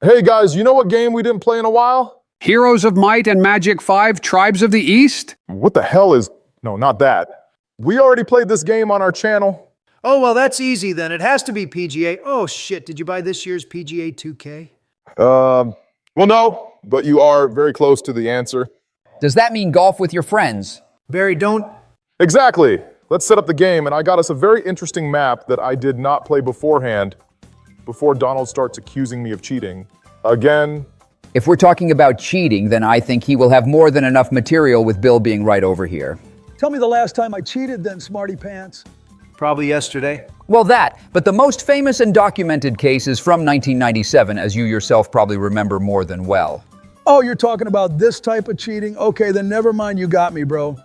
Hey guys, you know what game we didn't play in a while? Heroes of Might and Magic 5 Tribes of the East? What the hell is... No, not that. We already played this game on our channel. Oh, well, that's easy then. It has to be PGA. Oh, shit. Did you buy this year's PGA 2K? Well, no, but you are very close to the answer. Does that mean golf with your friends? Barry, don't... Exactly. Let's set up the game, and I got us a very interesting map that I did not play beforehand, before Donald starts accusing me of cheating. Again. If we're talking about cheating, then I think he will have more than enough material with Bill being right over here. Tell me the last time I cheated then, smarty pants. Probably yesterday. Well, but the most famous and documented case is from 1997, as you yourself probably remember more than well. Oh, you're talking about this type of cheating? Okay, then never mind, you got me, bro.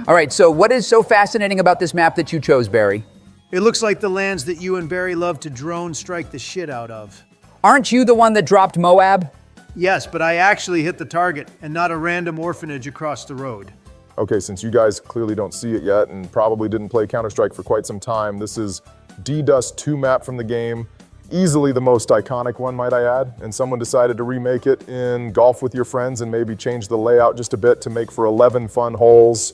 All right, so what is so fascinating about this map that you chose, Barry? It looks like the lands that you and Barry love to drone strike the shit out of. Aren't you the one that dropped Moab? Yes, but I actually hit the target and not a random orphanage across the road. Okay, since you guys clearly don't see it yet and probably didn't play Counter-Strike for quite some time, this is D-Dust 2 map from the game. Easily the most iconic one, might I add. And someone decided to remake it in Golf with Your Friends and maybe change the layout just a bit to make for 11 fun holes.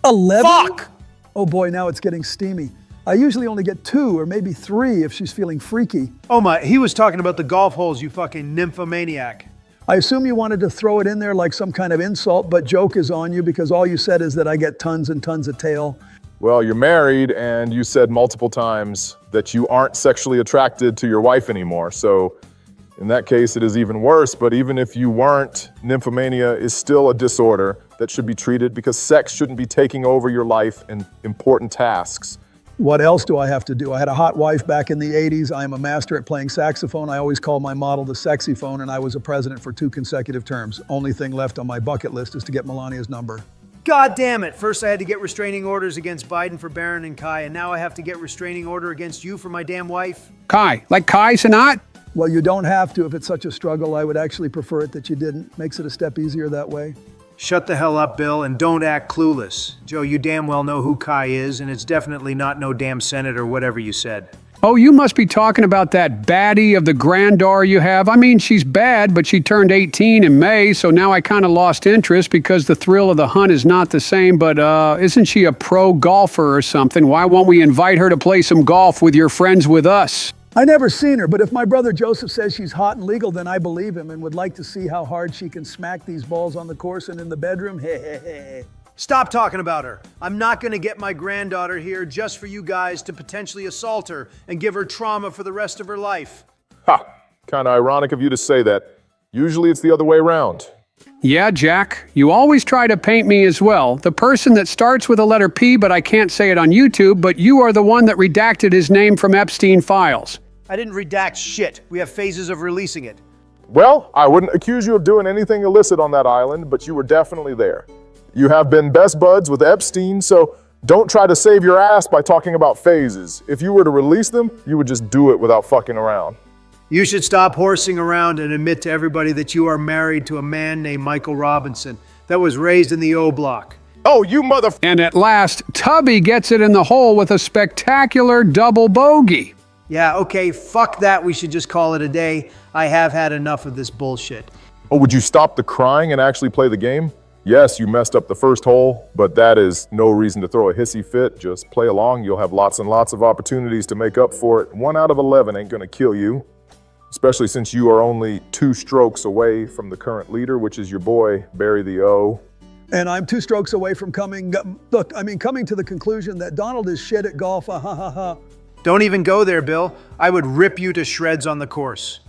11? Fuck! Oh boy, now it's getting steamy. I usually only get 2 or maybe 3 if she's feeling freaky. Oh my, he was talking about the golf holes, you fucking nymphomaniac. I assume you wanted to throw it in there like some kind of insult, but joke is on you because all you said is that I get tons and tons of tail. Well, you're married and you said multiple times that you aren't sexually attracted to your wife anymore. So in that case, it is even worse. But even if you weren't, nymphomania is still a disorder that should be treated because sex shouldn't be taking over your life and important tasks. What else do I have to do? I had a hot wife back in the 80s. I am a master at playing saxophone. I always called my model the sexy phone, and I was a president for 2 consecutive terms. Only thing left on my bucket list is to get Melania's number. God damn it. First I had to get restraining orders against Biden for Barron and Kai, and now I have to get restraining order against you for my damn wife? Kai, like Kai Sanat? Well, you don't have to if it's such a struggle. I would actually prefer it that you didn't. Makes it a step easier that way. Shut the hell up, Bill, and don't act clueless. Joe, you damn well know who Kai is, and it's definitely not no damn senator, whatever you said. Oh, you must be talking about that baddie of the granddaughter you have. I mean, she's bad, but she turned 18 in May, so now I kind of lost interest because the thrill of the hunt is not the same, but isn't she a pro golfer or something? Why won't we invite her to play some golf with your friends with us? I never seen her, but if my brother Joseph says she's hot and legal, then I believe him and would like to see how hard she can smack these balls on the course and in the bedroom. Stop talking about her. I'm not going to get my granddaughter here just for you guys to potentially assault her and give her trauma for the rest of her life. Ha! Kind of ironic of you to say that. Usually it's the other way around. Yeah, Jack, you always try to paint me as well. The person that starts with a letter P, but I can't say it on YouTube, but you are the one that redacted his name from Epstein files. I didn't redact shit. We have phases of releasing it. Well, I wouldn't accuse you of doing anything illicit on that island, but you were definitely there. You have been best buds with Epstein, so don't try to save your ass by talking about phases. If you were to release them, you would just do it without fucking around. You should stop horsing around and admit to everybody that you are married to a man named Michael Robinson that was raised in the O Block. Oh, you mother... And at last, Tubby gets it in the hole with a spectacular double bogey. Yeah, okay, fuck that. We should just call it a day. I have had enough of this bullshit. Oh, would you stop the crying and actually play the game? Yes, you messed up the first hole, but that is no reason to throw a hissy fit. Just play along. You'll have lots and lots of opportunities to make up for it. 1 out of 11 ain't gonna kill you. Especially since you are only 2 strokes away from the current leader, which is your boy, Barry the O. And I'm 2 strokes away from coming to the conclusion that Donald is shit at golf. Don't even go there, Bill. I would rip you to shreds on the course.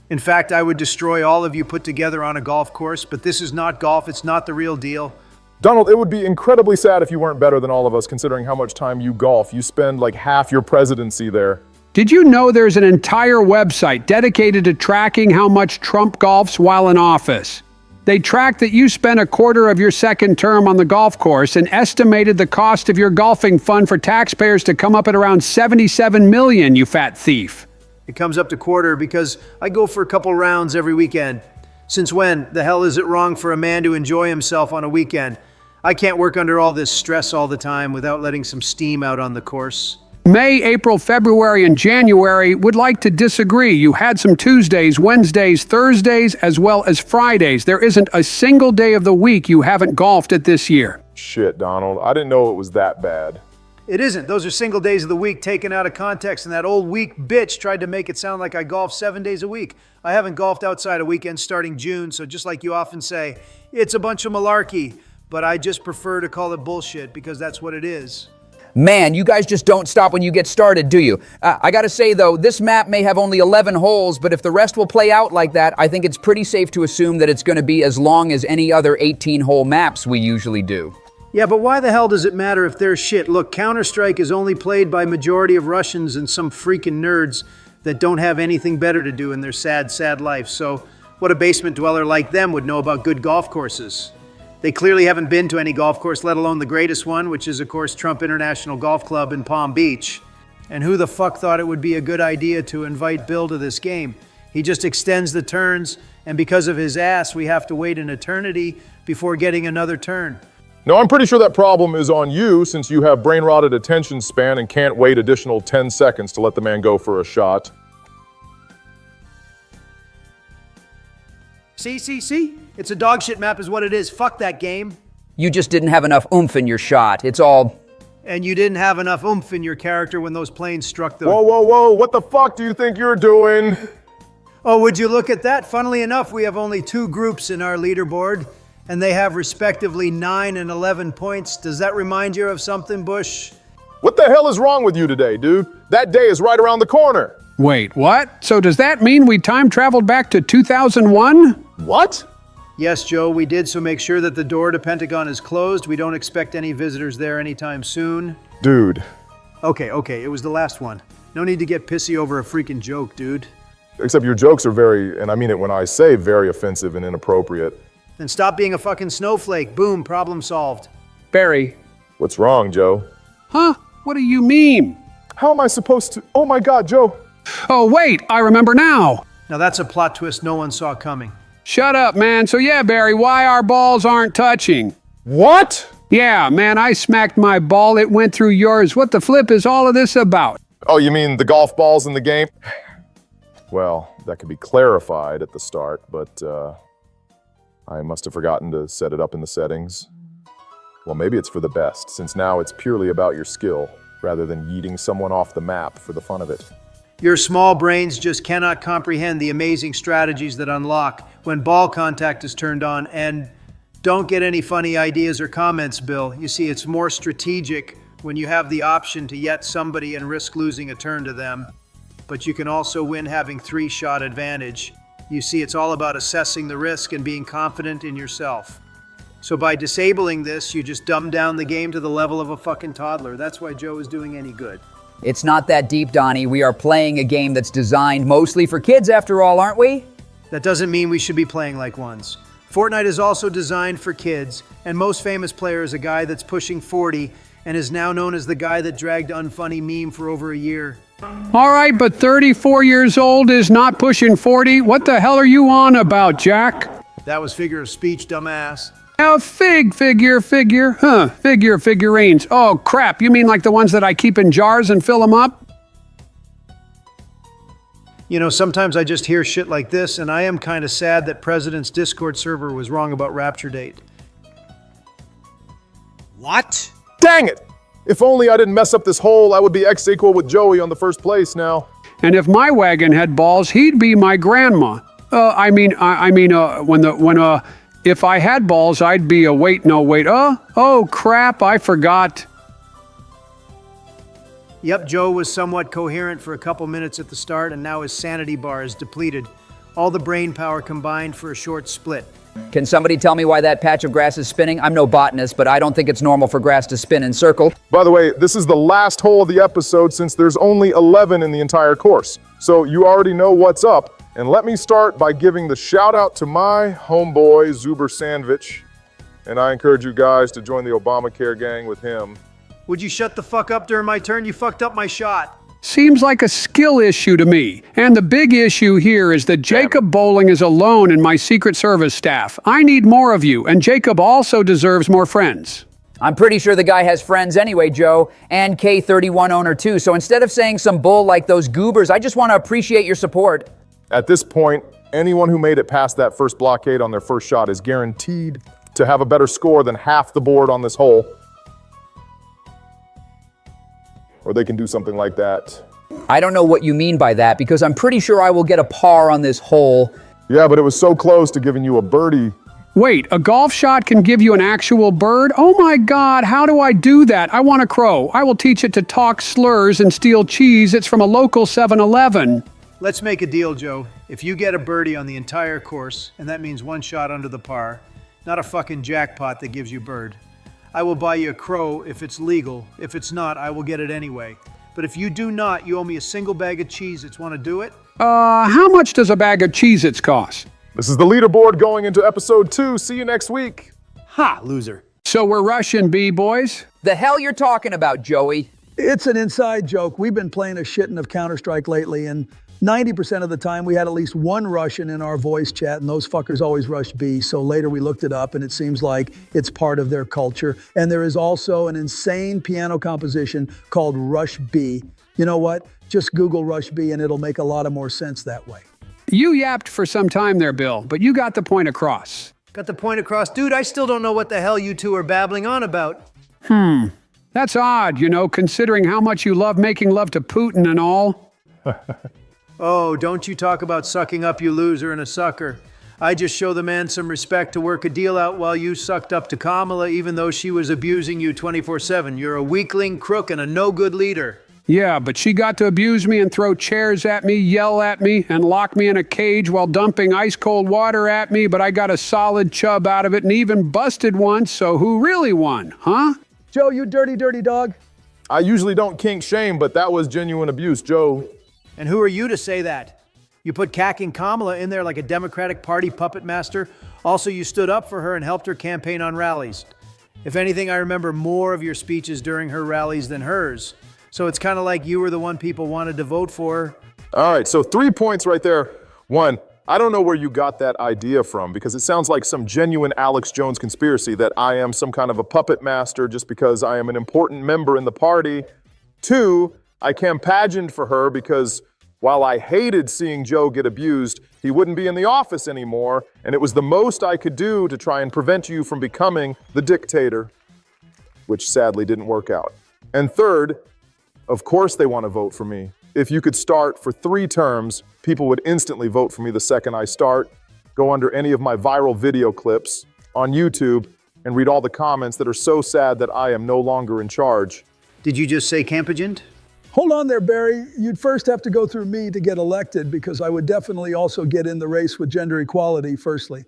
In fact, I would destroy all of you put together on a golf course, but this is not golf. It's not the real deal. Donald, it would be incredibly sad if you weren't better than all of us, considering how much time you golf. You spend like half your presidency there. Did you know there's an entire website dedicated to tracking how much Trump golfs while in office? They tracked that you spent a quarter of your second term on the golf course and estimated the cost of your golfing fund for taxpayers to come up at around $77 million, you fat thief. It comes up to quarter because I go for a couple rounds every weekend. Since when the hell is it wrong for a man to enjoy himself on a weekend? I can't work under all this stress all the time without letting some steam out on the course. May, April, February, and January would like to disagree. You had some Tuesdays, Wednesdays, Thursdays, as well as Fridays. There isn't a single day of the week you haven't golfed at this year. Shit, Donald. I didn't know it was that bad. It isn't. Those are single days of the week taken out of context, and that old weak bitch tried to make it sound like I golf 7 days a week. I haven't golfed outside of weekends starting June, so just like you often say, it's a bunch of malarkey, but I just prefer to call it bullshit because that's what it is. Man, you guys just don't stop when you get started, do you? I gotta say though, this map may have only 11 holes, but if the rest will play out like that, I think it's pretty safe to assume that it's gonna be as long as any other 18-hole maps we usually do. Yeah, but why the hell does it matter if they're shit? Look, Counter-Strike is only played by majority of Russians and some freaking nerds that don't have anything better to do in their sad, sad life. So what a basement dweller like them would know about good golf courses? They clearly haven't been to any golf course, let alone the greatest one, which is, of course, Trump International Golf Club in Palm Beach. And who the fuck thought it would be a good idea to invite Bill to this game? He just extends the turns, and because of his ass, we have to wait an eternity before getting another turn. No, I'm pretty sure that problem is on you since you have brain-rotted attention span and can't wait additional 10 seconds to let the man go for a shot. See? It's a dog shit map is what it is. Fuck that game. You just didn't have enough oomph in your shot. It's all... And you didn't have enough oomph in your character when those planes struck the... Whoa, what the fuck do you think you're doing? Oh, would you look at that? Funnily enough, we have only 2 groups in our leaderboard, and they have respectively 9 and 11 points. Does that remind you of something, Bush? What the hell is wrong with you today, dude? That day is right around the corner. Wait, what? So does that mean we time traveled back to 2001? What? Yes, Joe, we did, so make sure that the door to Pentagon is closed. We don't expect any visitors there anytime soon. Dude. Okay, it was the last one. No need to get pissy over a freaking joke, dude. Except your jokes are very, and I mean it when I say very offensive and inappropriate. Then stop being a fucking snowflake. Boom, problem solved. Barry. What's wrong, Joe? Huh? What do you mean? How am I supposed to? Oh my God, Joe. Oh, wait, I remember now. Now that's a plot twist no one saw coming. Shut up, man. So yeah, Barry, why our balls aren't touching? What? Yeah, man, I smacked my ball. It went through yours. What the flip is all of this about? Oh, you mean the golf balls in the game? Well, that could be clarified at the start, but I must have forgotten to set it up in the settings. Well, maybe it's for the best, since now it's purely about your skill, rather than yeeting someone off the map for the fun of it. Your small brains just cannot comprehend the amazing strategies that unlock when ball contact is turned on. And don't get any funny ideas or comments, Bill. You see, it's more strategic when you have the option to yet somebody and risk losing a turn to them. But you can also win having 3-shot advantage. You see, it's all about assessing the risk and being confident in yourself. So by disabling this, you just dumb down the game to the level of a fucking toddler. That's why Joe is doing any good. It's not that deep, Donnie. We are playing a game that's designed mostly for kids after all, aren't we? That doesn't mean we should be playing like ones. Fortnite is also designed for kids, and most famous player is a guy that's pushing 40 and is now known as the guy that dragged unfunny meme for over a year. All right, but 34 years old is not pushing 40. What the hell are you on about, Jack? That was figure of speech, dumbass. Figurines. Oh, crap. You mean like the ones that I keep in jars and fill them up? You know, sometimes I just hear shit like this, and I am kind of sad that President's Discord server was wrong about Rapture Date. What? Dang it! If only I didn't mess up this hole, I would be ex-equal with Joey on the first place now. And if my wagon had balls, he'd be my grandma. If I had balls, I'd be oh crap, I forgot. Yep, Joe was somewhat coherent for a couple minutes at the start, and now his sanity bar is depleted. All the brain power combined for a short split. Can somebody tell me why that patch of grass is spinning? I'm no botanist, but I don't think it's normal for grass to spin in circle. By the way, this is the last hole of the episode since there's only 11 in the entire course. So you already know what's up. And let me start by giving the shout out to my homeboy, Zuber Sandvich. And I encourage you guys to join the Obamacare gang with him. Would you shut the fuck up during my turn? You fucked up my shot. Seems like a skill issue to me. And the big issue here is that Jacob Bowling is alone in my Secret Service staff. I need more of you, and Jacob also deserves more friends. I'm pretty sure the guy has friends anyway, Joe, and K31 owner too. So instead of saying some bull like those goobers, I just want to appreciate your support. At this point, anyone who made it past that first blockade on their first shot is guaranteed to have a better score than half the board on this hole. Or they can do something like that. I don't know what you mean by that, because I'm pretty sure I will get a par on this hole. Yeah, but it was so close to giving you a birdie. Wait, a golf shot can give you an actual bird? Oh my God, how do I do that? I want a crow. I will teach it to talk slurs and steal cheese. It's from a local 7-Eleven. Let's make a deal, Joe. If you get a birdie on the entire course, and that means one shot under the par, not a fucking jackpot that gives you bird, I will buy you a crow if it's legal. If it's not, I will get it anyway. But if you do not, you owe me a single bag of Cheez-Its. Want to do it? How much does a bag of Cheez-Its cost? This is the leaderboard going into episode 2. See you next week. Ha, loser. So we're rushing, B-boys? The hell you're talking about, Joey? It's an inside joke. We've been playing a shittin' of Counter-Strike lately, and 90% of the time we had at least one Russian in our voice chat, and those fuckers always rush B. So later we looked it up, and it seems like it's part of their culture. And there is also an insane piano composition called Rush B. You know what? Just Google Rush B, and it'll make a lot of more sense that way. You yapped for some time there, Bill, but you got the point across. Got the point across? Dude, I still don't know what the hell you two are babbling on about. That's odd, you know, considering how much you love making love to Putin and all. Oh, don't you talk about sucking up, you loser and a sucker. I just show the man some respect to work a deal out while you sucked up to Kamala, even though she was abusing you 24/7. You're a weakling, crook, and a no-good leader. Yeah, but she got to abuse me and throw chairs at me, yell at me, and lock me in a cage while dumping ice-cold water at me, but I got a solid chub out of it and even busted once, so who really won, huh? Joe, you dirty, dirty dog. I usually don't kink shame, but that was genuine abuse, Joe. And who are you to say that? You put cacking Kamala in there like a Democratic Party puppet master. Also, you stood up for her and helped her campaign on rallies. If anything, I remember more of your speeches during her rallies than hers. So it's kind of like you were the one people wanted to vote for. All right, so 3 points right there. 1, I don't know where you got that idea from, because it sounds like some genuine Alex Jones conspiracy that I am some kind of a puppet master just because I am an important member in the party. 2, I campaigned for her because while I hated seeing Joe get abused, he wouldn't be in the office anymore, and it was the most I could do to try and prevent you from becoming the dictator, which sadly didn't work out. And 3rd, of course they want to vote for me. If you could start for 3 terms, people would instantly vote for me the second I start, go under any of my viral video clips on YouTube, and read all the comments that are so sad that I am no longer in charge. Did you just say campaign? Hold on there, Barry. You'd first have to go through me to get elected, because I would definitely also get in the race with gender equality, firstly.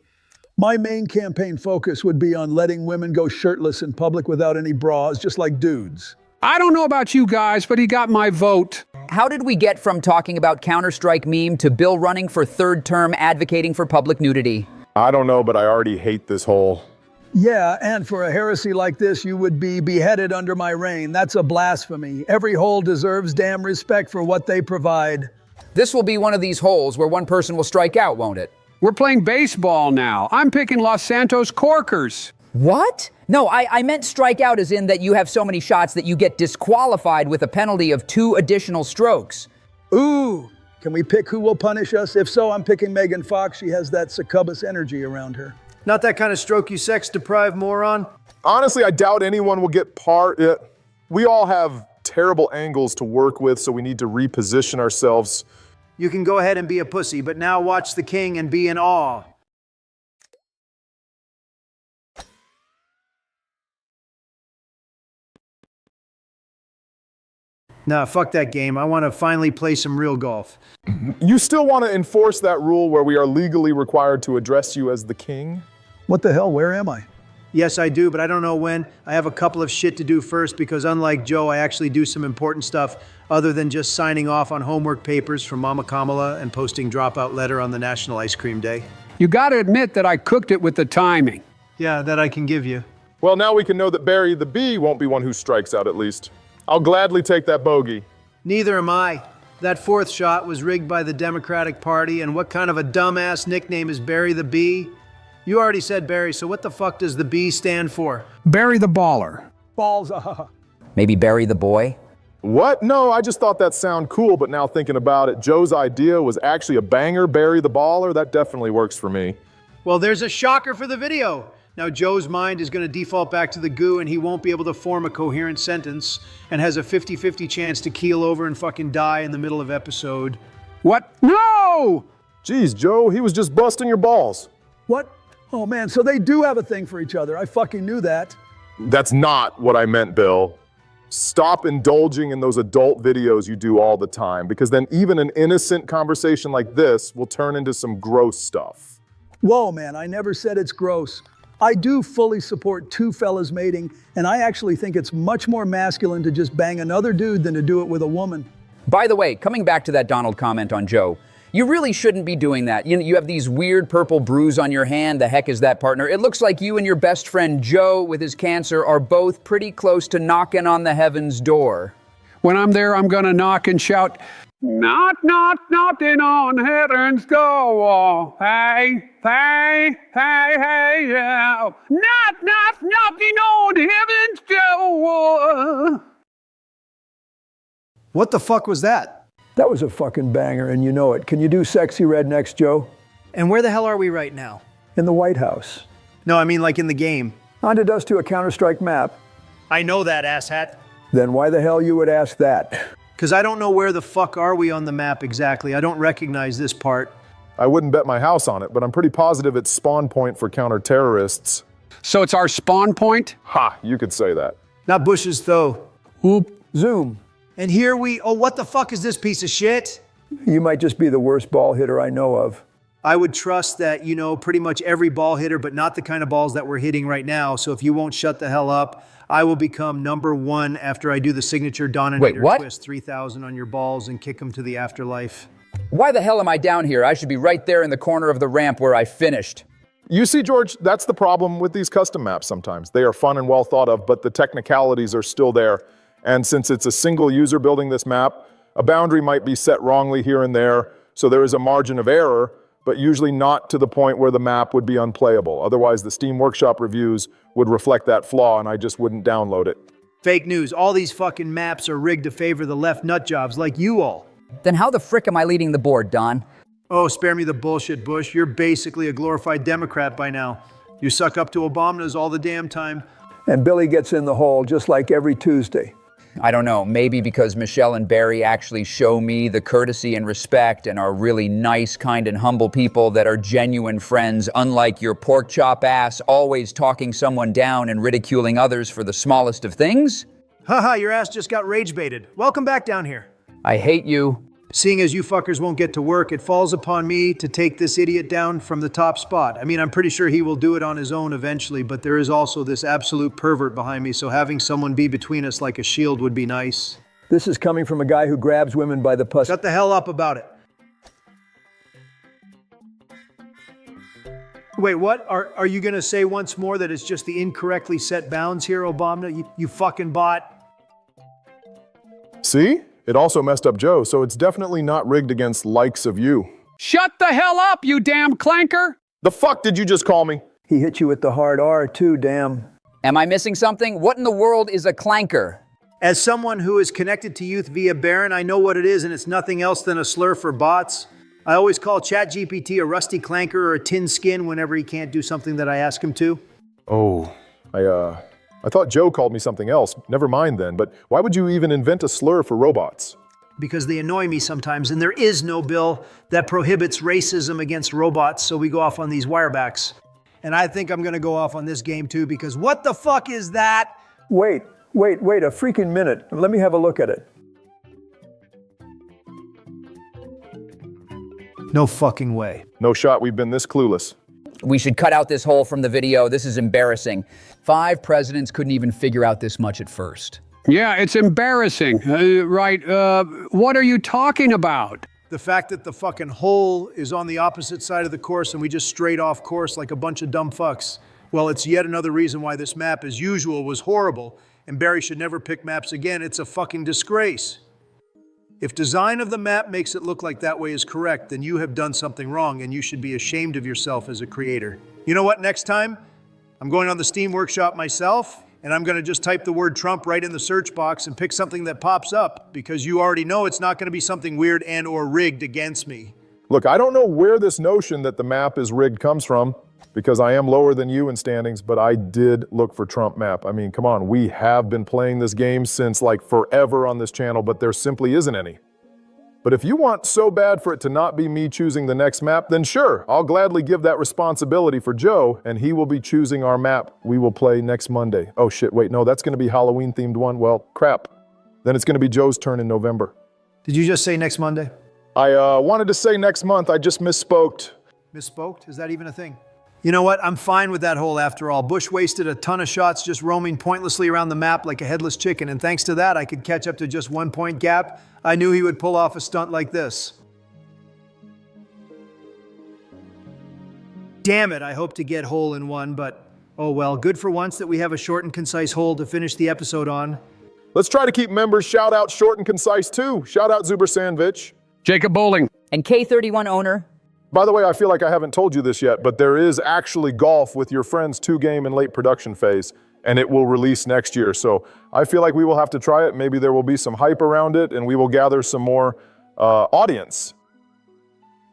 My main campaign focus would be on letting women go shirtless in public without any bras, just like dudes. I don't know about you guys, but he got my vote. How did we get from talking about Counter-Strike meme to Bill running for 3rd term advocating for public nudity? I don't know, but I already hate this hole. Yeah, and for a heresy like this, you would be beheaded under my reign. That's a blasphemy. Every hole deserves damn respect for what they provide. This will be one of these holes where one person will strike out, won't it? We're playing baseball now. I'm picking Los Santos Corkers. What? No, I meant strike out as in that you have so many shots that you get disqualified with a penalty of 2 additional strokes. Ooh, can we pick who will punish us? If so, I'm picking Megan Fox. She has that succubus energy around her. Not that kind of stroke, you sex-deprived moron. Honestly, I doubt anyone will get we all have terrible angles to work with, so we need to reposition ourselves. You can go ahead and be a pussy, but now watch the king and be in awe. Nah, fuck that game. I want to finally play some real golf. You still want to enforce that rule where we are legally required to address you as the king? What the hell? Where am I? Yes, I do, but I don't know when. I have a couple of shit to do first because unlike Joe, I actually do some important stuff other than just signing off on homework papers from Mama Kamala and posting dropout letter on the National Ice Cream Day. You gotta admit that I cooked it with the timing. Yeah, that I can give you. Well, now we can know that Barry the Bee won't be one who strikes out at least. I'll gladly take that bogey. Neither am I. That 4th shot was rigged by the Democratic Party, and what kind of a dumbass nickname is Barry the Bee? You already said Barry, so what the fuck does the B stand for? Barry the baller. Balls, Maybe Barry the boy? What? No, I just thought that sounded cool, but now thinking about it, Joe's idea was actually a banger, Barry the baller. That definitely works for me. Well, there's a shocker for the video. Now, Joe's mind is going to default back to the goo and he won't be able to form a coherent sentence and has a 50-50 chance to keel over and fucking die in the middle of episode. What? No! Geez, Joe, he was just busting your balls. What? Oh man, so they do have a thing for each other. I fucking knew that. That's not what I meant, Bill. Stop indulging in those adult videos you do all the time, because then even an innocent conversation like this will turn into some gross stuff. Whoa, man, I never said it's gross. I do fully support two fellas mating, and I actually think it's much more masculine to just bang another dude than to do it with a woman. By the way, coming back to that Donald comment on Joe, you really shouldn't be doing that. You have these weird purple bruise on your hand. The heck is that, partner? It looks like you and your best friend Joe with his cancer are both pretty close to knocking on the heaven's door. When I'm there, I'm gonna knock and shout, knock, knock, knocking on heaven's door. Hey, hey, hey, hey, yeah. Knock, knock, knocking on heaven's door. What the fuck was that? That was a fucking banger, and you know it. Can you do Sexy Rednecks, Joe? And where the hell are we right now? In the White House. No, I mean like in the game. Handed us to a Counter-Strike map. I know that, asshat. Then why the hell you would ask that? Because I don't know where the fuck are we on the map exactly. I don't recognize this part. I wouldn't bet my house on it, but I'm pretty positive it's spawn point for counter-terrorists. So it's our spawn point? Ha, you could say that. Not bushes, though. Whoop. Zoom. And here we... Oh, what the fuck is this piece of shit? You might just be the worst ball hitter I know of. I would trust that you know pretty much every ball hitter, but not the kind of balls that we're hitting right now. So if you won't shut the hell up, I will become #1 after I do the signature Dominator what? twist 3000 on your balls and kick them to the afterlife. Why the hell am I down here? I should be right there in the corner of the ramp where I finished. You see, George, that's the problem with these custom maps sometimes. They are fun and well thought of, but the technicalities are still there. And since it's a single user building this map, a boundary might be set wrongly here and there, so there is a margin of error, but usually not to the point where the map would be unplayable. Otherwise, the Steam Workshop reviews would reflect that flaw, and I just wouldn't download it. Fake news. All these fucking maps are rigged to favor the left nut jobs like you all. Then how the frick am I leading the board, Don? Oh, spare me the bullshit, Bush. You're basically a glorified Democrat by now. You suck up to Obama's all the damn time. And Billy gets in the hole just like every Tuesday. I don't know, maybe because Michelle and Barry actually show me the courtesy and respect and are really nice, kind, and humble people that are genuine friends, unlike your pork chop ass always talking someone down and ridiculing others for the smallest of things. Haha, your ass just got rage baited. Welcome back down here. I hate you. Seeing as you fuckers won't get to work, it falls upon me to take this idiot down from the top spot. I mean, I'm pretty sure he will do it on his own eventually, but there is also this absolute pervert behind me, so having someone be between us like a shield would be nice. This is coming from a guy who grabs women by the pussy. Shut the hell up about it. Wait, what? Are you gonna say once more that it's just the incorrectly set bounds here, Obama? You fucking bot. See? It also messed up Joe, so it's definitely not rigged against likes of you. Shut the hell up, you damn clanker! The fuck did you just call me? He hit you with the hard R too, damn. Am I missing something? What in the world is a clanker? As someone who is connected to youth via Baron, I know what it is, and it's nothing else than a slur for bots. I always call ChatGPT a rusty clanker or a tin skin whenever he can't do something that I ask him to. Oh, I thought Joe called me something else. Never mind then, but why would you even invent a slur for robots? Because they annoy me sometimes, and there is no bill that prohibits racism against robots, so we go off on these wirebacks. And I think I'm gonna go off on this game too, because what the fuck is that? Wait a freaking minute. Let me have a look at it. No fucking way. No shot we've been this clueless. We should cut out this whole from the video. This is embarrassing. 5 presidents couldn't even figure out this much at first. Yeah, it's embarrassing. Right, what are you talking about? The fact that the fucking hole is on the opposite side of the course and we just strayed off course like a bunch of dumb fucks. Well, it's yet another reason why this map, as usual, was horrible, and Barry should never pick maps again. It's a fucking disgrace. If design of the map makes it look like that way is correct, then you have done something wrong and you should be ashamed of yourself as a creator. You know what, next time, I'm going on the Steam Workshop myself, and I'm gonna just type the word Trump right in the search box and pick something that pops up, because you already know it's not gonna be something weird and or rigged against me. Look, I don't know where this notion that the map is rigged comes from, because I am lower than you in standings, but I did look for Trump map. I mean, come on, we have been playing this game since like forever on this channel, but there simply isn't any. But if you want so bad for it to not be me choosing the next map, then sure, I'll gladly give that responsibility for Joe, and he will be choosing our map we will play next Monday. Oh shit, wait, no, that's gonna be Halloween-themed one. Well, crap. Then it's gonna be Joe's turn in November. Did you just say next Monday? I wanted to say next month, I just misspoke. Misspoke? Is that even a thing? You know what? I'm fine with that hole after all. Bush wasted a ton of shots just roaming pointlessly around the map like a headless chicken, and thanks to that, I could catch up to just 1 point gap. I knew he would pull off a stunt like this. Damn it, I hope to get hole in one, but oh well, good for once that we have a short and concise hole to finish the episode on. Let's try to keep members shout out short and concise too. Shout out Zuber Sandvich. Jacob Bowling. And K31 owner. By the way, I feel like I haven't told you this yet, but there is actually golf with your friends 2-game in late production phase, and it will release next year. So I feel like we will have to try it. Maybe there will be some hype around it, and we will gather some more audience.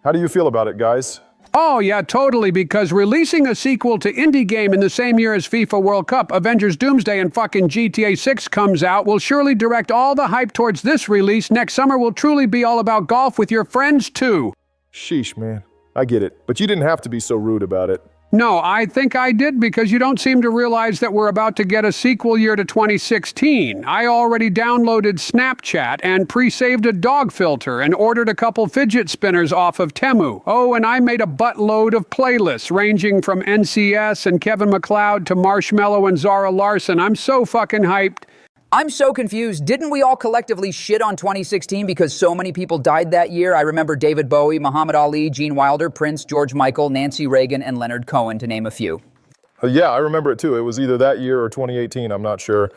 How do you feel about it, guys? Oh, yeah, totally, because releasing a sequel to Indie Game in the same year as FIFA World Cup, Avengers Doomsday, and fucking GTA 6 comes out will surely direct all the hype towards this release. Next summer will truly be all about golf with your friends, too. Sheesh, man. I get it. But you didn't have to be so rude about it. No, I think I did, because you don't seem to realize that we're about to get a sequel year to 2016. I already downloaded Snapchat and pre-saved a dog filter and ordered a couple fidget spinners off of Temu. Oh, and I made a buttload of playlists ranging from NCS and Kevin MacLeod to Marshmello and Zara Larson. I'm so fucking hyped. I'm so confused. Didn't we all collectively shit on 2016 because so many people died that year? I remember David Bowie, Muhammad Ali, Gene Wilder, Prince, George Michael, Nancy Reagan, and Leonard Cohen, to name a few. Yeah, I remember it too. It was either that year or 2018, I'm not sure.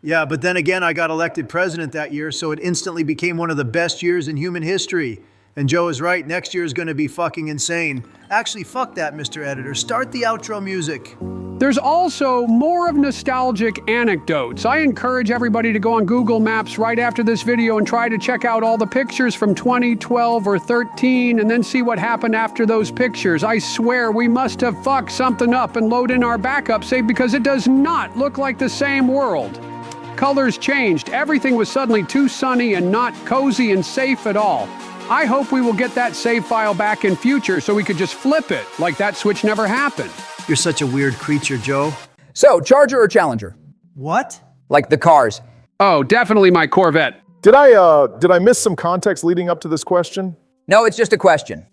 Yeah, but then again, I got elected president that year, so it instantly became one of the best years in human history. And Joe is right, next year is going to be fucking insane. Actually, fuck that, Mr. Editor. Start the outro music. There's also more of nostalgic anecdotes. I encourage everybody to go on Google Maps right after this video and try to check out all the pictures from 2012 or 13 and then see what happened after those pictures. I swear we must have fucked something up and load in our backup save because it does not look like the same world. Colors changed. Everything was suddenly too sunny and not cozy and safe at all. I hope we will get that save file back in future so we could just flip it like that switch never happened. You're such a weird creature, Joe. So, Charger or Challenger? What? Like the cars. Oh, definitely my Corvette. Did I miss some context leading up to this question? No, it's just a question.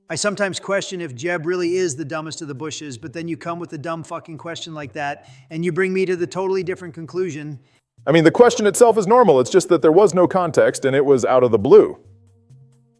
I sometimes question if Jeb really is the dumbest of the Bushes, but then you come with a dumb fucking question like that, and you bring me to the totally different conclusion. I mean, the question itself is normal. It's just that there was no context and it was out of the blue.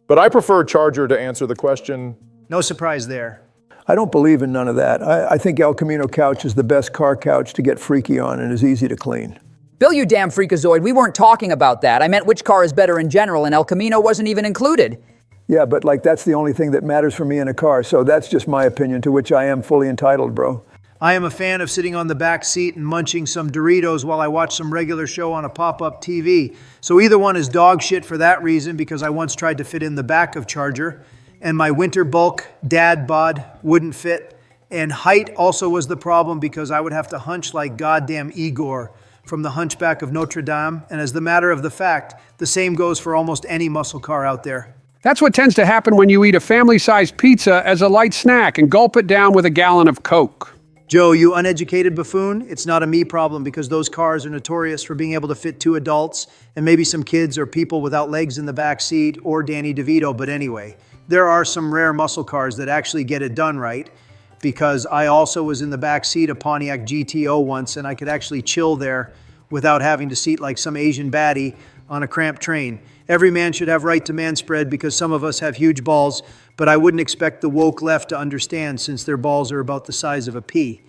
But I prefer Charger to answer the question. No surprise there. I don't believe in none of that. I think El Camino couch is the best car couch to get freaky on and is easy to clean. Bill, you damn freakazoid, we weren't talking about that. I meant which car is better in general, and El Camino wasn't even included. Yeah, but like that's the only thing that matters for me in a car, so that's just my opinion to which I am fully entitled, bro. I am a fan of sitting on the back seat and munching some Doritos while I watch some regular show on a pop-up TV. So either one is dog shit for that reason, because I once tried to fit in the back of Charger, and my winter bulk dad bod wouldn't fit. And height also was the problem because I would have to hunch like goddamn Igor from the Hunchback of Notre Dame. And as the matter of the fact, the same goes for almost any muscle car out there. That's what tends to happen when you eat a family-sized pizza as a light snack and gulp it down with a gallon of Coke. Joe, you uneducated buffoon, it's not a me problem because those cars are notorious for being able to fit 2 adults and maybe some kids or people without legs in the back seat or Danny DeVito. But anyway, there are some rare muscle cars that actually get it done right, because I also was in the back seat of Pontiac GTO once and I could actually chill there without having to seat like some Asian baddie on a cramped train. Every man should have right to man spread because some of us have huge balls, but I wouldn't expect the woke left to understand since their balls are about the size of a pea.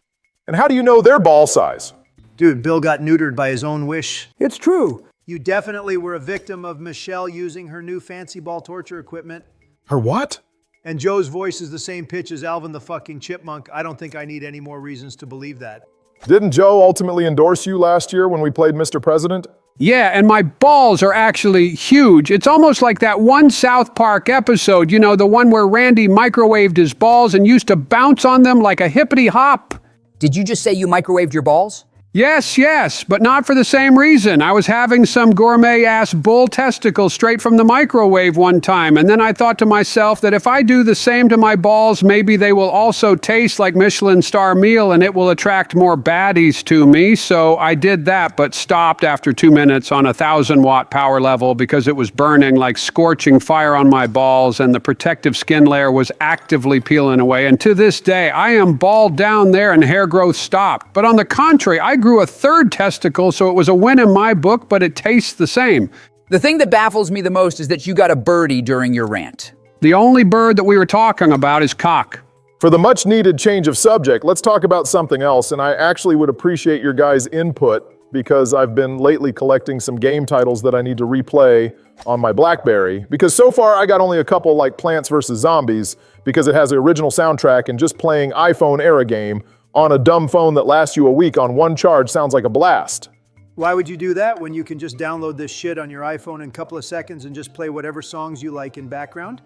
And how do you know their ball size? Dude, Bill got neutered by his own wish. It's true. You definitely were a victim of Michelle using her new fancy ball torture equipment. Her what? And Joe's voice is the same pitch as Alvin the fucking Chipmunk. I don't think I need any more reasons to believe that. Didn't Joe ultimately endorse you last year when we played Mr. President? Yeah, and my balls are actually huge. It's almost like that one South Park episode, you know, the one where Randy microwaved his balls and used to bounce on them like a hippity hop. Did you just say you microwaved your balls? Yes, but not for the same reason. I was having some gourmet-ass bull testicle straight from the microwave one time, and then I thought to myself that if I do the same to my balls, maybe they will also taste like Michelin star meal and it will attract more baddies to me. So I did that, but stopped after 2 minutes on a 1,000-watt power level because it was burning like scorching fire on my balls and the protective skin layer was actively peeling away. And to this day, I am bald down there and hair growth stopped. But on the contrary, I grew a third testicle, so it was a win in my book, but it tastes the same. The thing that baffles me the most is that you got a birdie during your rant. The only bird that we were talking about is cock. For the much needed change of subject, let's talk about something else, and I actually would appreciate your guys' input because I've been lately collecting some game titles that I need to replay on my BlackBerry, because so far I got only a couple like Plants vs. Zombies because it has the original soundtrack, and just playing iPhone era game on a dumb phone that lasts you a week on one charge sounds like a blast. Why would you do that when you can just download this shit on your iPhone in a couple of seconds and just play whatever songs you like in background?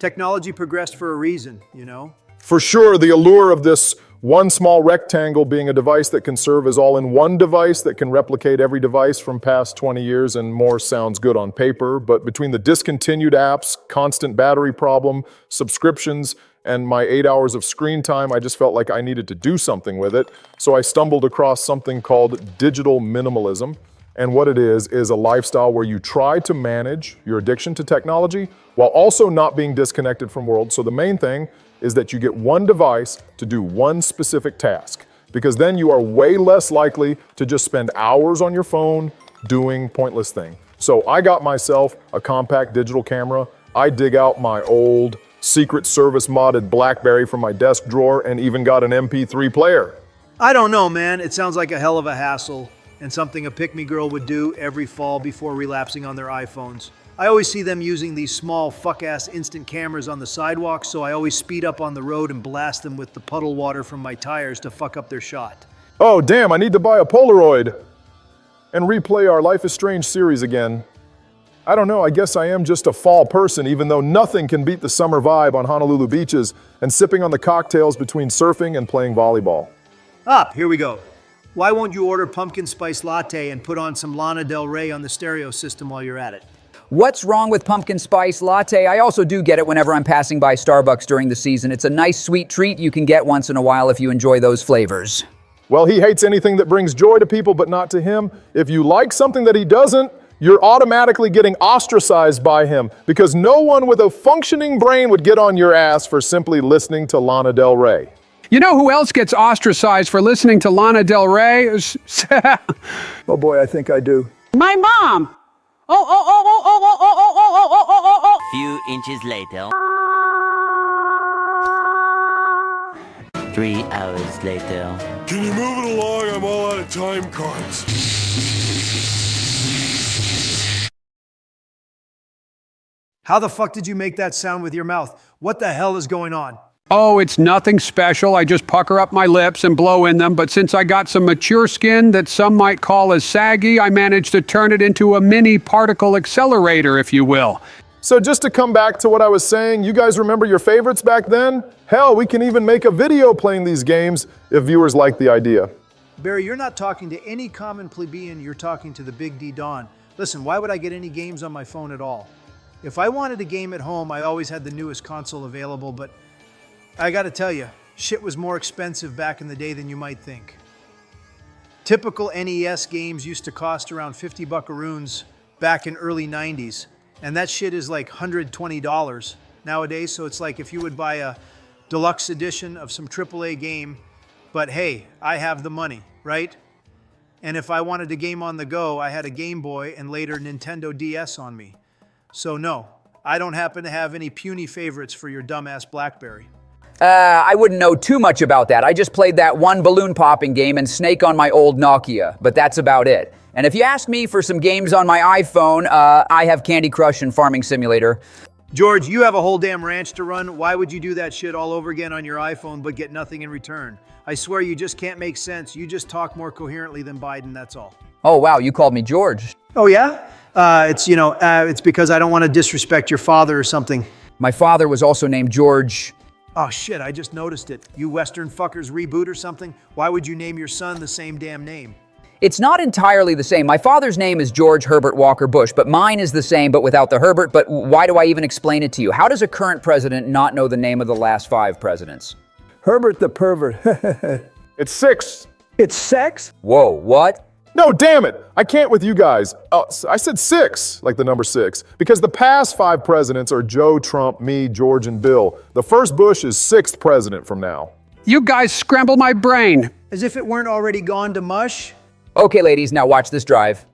Technology progressed for a reason, you know? For sure, the allure of this one small rectangle being a device that can serve as all-in-one device that can replicate every device from past 20 years and more sounds good on paper, but between the discontinued apps, constant battery problem, subscriptions, and my 8 hours of screen time, I just felt like I needed to do something with it. So I stumbled across something called digital minimalism. And what it is a lifestyle where you try to manage your addiction to technology while also not being disconnected from world. So the main thing is that you get one device to do one specific task, because then you are way less likely to just spend hours on your phone doing pointless things. So I got myself a compact digital camera. I dig out my old Secret Service modded BlackBerry from my desk drawer and even got an MP3 player. I don't know, man. It sounds like a hell of a hassle and something a pick-me girl would do every fall before relapsing on their iPhones. I always see them using these small fuck-ass instant cameras on the sidewalk, so I always speed up on the road and blast them with the puddle water from my tires to fuck up their shot. Oh damn, I need to buy a Polaroid and replay our Life is Strange series again. I don't know, I guess I am just a fall person, even though nothing can beat the summer vibe on Honolulu beaches and sipping on the cocktails between surfing and playing volleyball. Here we go. Why won't you order pumpkin spice latte and put on some Lana Del Rey on the stereo system while you're at it? What's wrong with pumpkin spice latte? I also do get it whenever I'm passing by Starbucks during the season. It's a nice sweet treat you can get once in a while if you enjoy those flavors. Well, he hates anything that brings joy to people, but not to him. If you like something that he doesn't, you're automatically getting ostracized by him, because no one with a functioning brain would get on your ass for simply listening to Lana Del Rey. You know who else gets ostracized for listening to Lana Del Rey? Oh boy, I think I do. My mom. Few inches later. 3 hours later. Can you move it along? I'm all out of time cards. How the fuck did you make that sound with your mouth? What the hell is going on? Oh, it's nothing special. I just pucker up my lips and blow in them, but since I got some mature skin that some might call as saggy, I managed to turn it into a mini particle accelerator, if you will. So just to come back to what I was saying, you guys remember your favorites back then? Hell, we can even make a video playing these games if viewers like the idea. Barry, you're not talking to any common plebeian, you're talking to the Big D Don. Listen, why would I get any games on my phone at all? If I wanted a game at home, I always had the newest console available, but I gotta tell you, shit was more expensive back in the day than you might think. Typical NES games used to cost around 50 buckaroons back in early 90s, and that shit is like $120 nowadays, so it's like if you would buy a deluxe edition of some AAA game, but hey, I have the money, right? And if I wanted a game on the go, I had a Game Boy and later Nintendo DS on me. So no, I don't happen to have any puny favorites for your dumbass BlackBerry. I wouldn't know too much about that. I just played that one balloon popping game and Snake on my old Nokia, but that's about it. And if you ask me for some games on my iPhone, I have Candy Crush and Farming Simulator. George, you have a whole damn ranch to run. Why would you do that shit all over again on your iPhone but get nothing in return? I swear you just can't make sense. You just talk more coherently than Biden, that's all. Oh, wow, you called me George. Oh, yeah? It's because I don't want to disrespect your father or something. My father was also named George. Oh, shit, I just noticed it. You Western fuckers reboot or something? Why would you name your son the same damn name? It's not entirely the same. My father's name is George Herbert Walker Bush, but mine is the same, but without the Herbert. But why do I even explain it to you? How does a current president not know the name of the last 5 presidents? Herbert the pervert. It's 6. It's sex? Whoa, what? No, damn it! I can't with you guys. I said 6, like the number 6, because the past 5 presidents are Joe, Trump, me, George, and Bill. The first Bush is 6th president from now. You guys scramble my brain. As if it weren't already gone to mush? Okay, ladies, now watch this drive.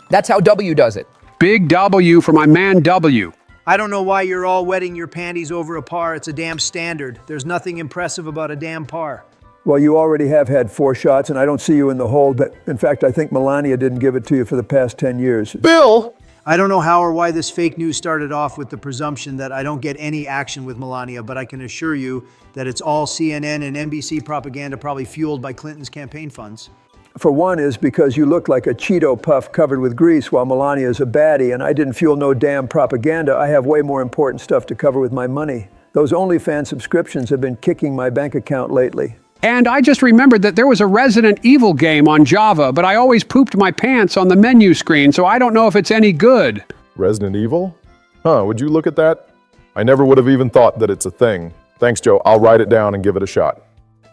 That's how W does it. Big W for my man W. I don't know why you're all wetting your panties over a par. It's a damn standard. There's nothing impressive about a damn par. Well, you already have had 4 shots, and I don't see you in the hole. But in fact, I think Melania didn't give it to you for the past 10 years. Bill! I don't know how or why this fake news started off with the presumption that I don't get any action with Melania, but I can assure you that it's all CNN and NBC propaganda, probably fueled by Clinton's campaign funds. For one is because you look like a Cheeto puff covered with grease while Melania is a baddie, and I didn't fuel no damn propaganda. I have way more important stuff to cover with my money. Those OnlyFans subscriptions have been kicking my bank account lately. And I just remembered that there was a Resident Evil game on Java, but I always pooped my pants on the menu screen, so I don't know if it's any good. Resident Evil? Huh, would you look at that? I never would have even thought that it's a thing. Thanks, Joe. I'll write it down and give it a shot.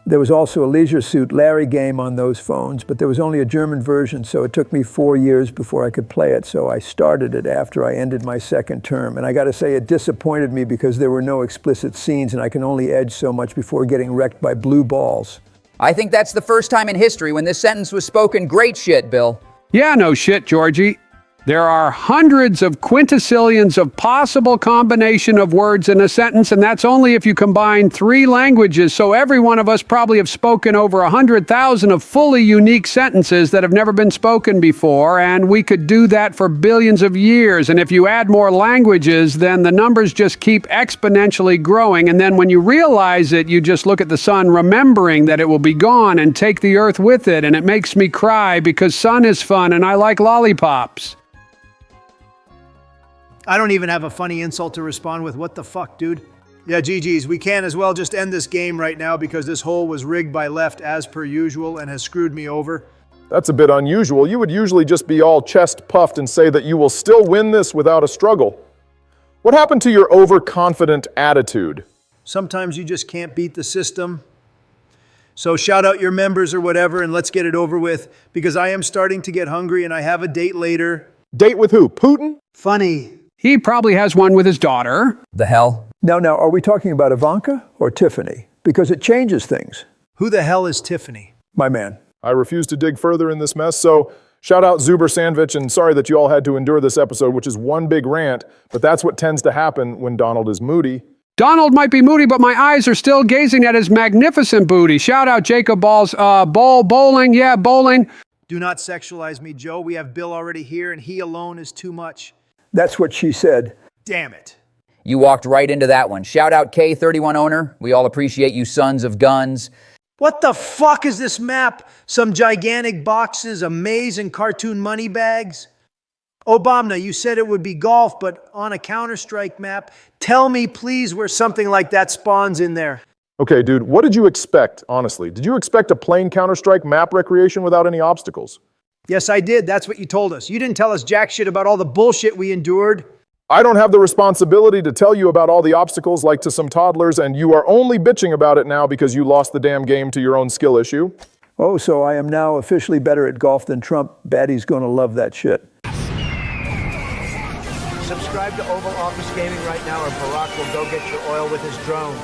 There was also a Leisure Suit Larry game on those phones, but there was only a German version, so it took me 4 years before I could play it, so I started it after I ended my 2nd term. And I gotta say, it disappointed me because there were no explicit scenes, and I can only edge so much before getting wrecked by blue balls. I think that's the first time in history when this sentence was spoken. Great shit, Bill. Yeah, no shit, Georgie. There are hundreds of quintillions of possible combination of words in a sentence, and that's only if you combine 3 languages, so every one of us probably have spoken over 100,000 of fully unique sentences that have never been spoken before, and we could do that for billions of years, and if you add more languages, then the numbers just keep exponentially growing, and then when you realize it, you just look at the sun remembering that it will be gone and take the earth with it, and it makes me cry because sun is fun and I like lollipops. I don't even have a funny insult to respond with. What the fuck, dude? Yeah, GG's. We can as well just end this game right now because this hole was rigged by left as per usual and has screwed me over. That's a bit unusual. You would usually just be all chest puffed and say that you will still win this without a struggle. What happened to your overconfident attitude? Sometimes you just can't beat the system. So shout out your members or whatever and let's get it over with because I am starting to get hungry and I have a date later. Date with who? Putin? Funny. He probably has one with his daughter. The hell? Now, are we talking about Ivanka or Tiffany? Because it changes things. Who the hell is Tiffany? My man. I refuse to dig further in this mess, so shout out Zuber Sandvich, and sorry that you all had to endure this episode, which is one big rant, but that's what tends to happen when Donald is moody. Donald might be moody, but my eyes are still gazing at his magnificent booty. Shout out Jacob Balls, bowling, yeah, bowling. Do not sexualize me, Joe. We have Bill already here and he alone is too much. That's what she said. Damn it. You walked right into that one. Shout out K31 owner. We all appreciate you sons of guns. What the fuck is this map? Some gigantic boxes, a maze, and cartoon money bags? Obama, you said it would be golf, but on a Counter-Strike map. Tell me, please, where something like that spawns in there. Okay, dude, what did you expect, honestly? Did you expect a plain Counter-Strike map recreation without any obstacles? Yes, I did. That's what you told us. You didn't tell us jack shit about all the bullshit we endured. I don't have the responsibility to tell you about all the obstacles like to some toddlers, and you are only bitching about it now because you lost the damn game to your own skill issue. Oh, so I am now officially better at golf than Trump. Baddie's gonna love that shit. Subscribe to Oval Office Gaming right now or Barack will go get your oil with his drones.